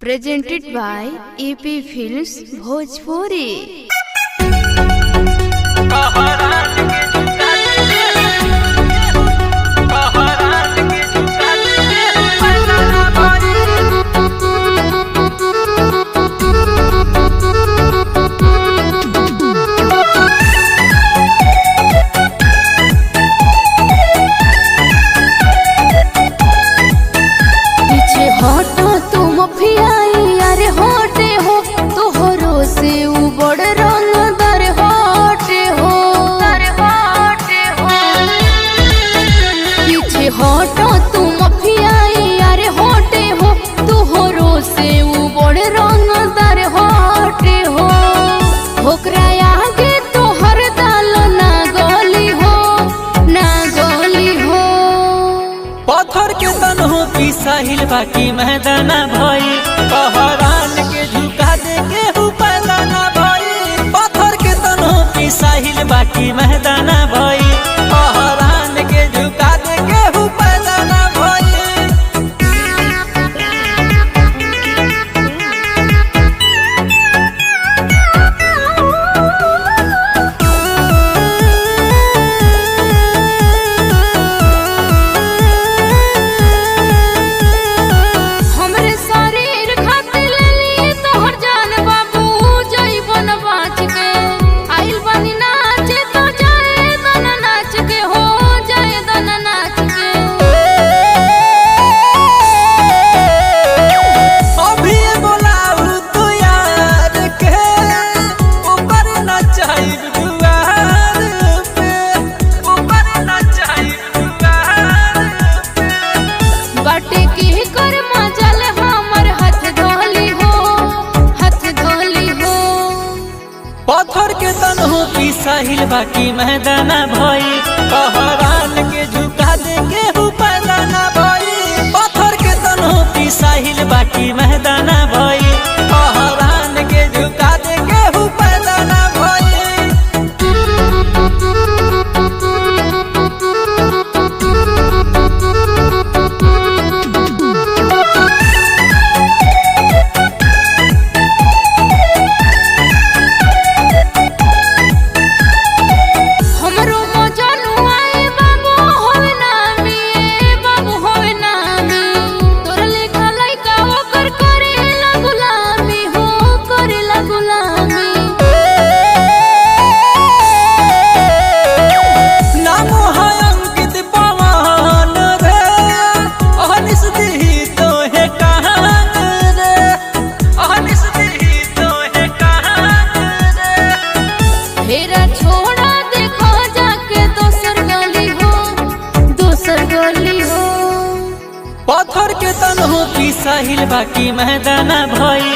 Presented by EP Films Bhojpuri। पत्थर के तनहो पिसाहिल बाकी मैदाना भई कहरान के झुका दे केहू पैदाना भई। पत्थर के तनहो पिसाहिल बाकी मैदाना भई कहरान के झुका दे केहू पैदाना भई। पत्थर के तनहो पिसाहिल बाकी मैदाना भई कहरान के झुका दे केहू पैदाना भई। पत्थर के तनहो पिसाहिल बाकी मैदाना भई कहरान के झुका दे केहू पैदाना भई। पत्थर के तनहो पिसाहिल बाकी मैदाना भई।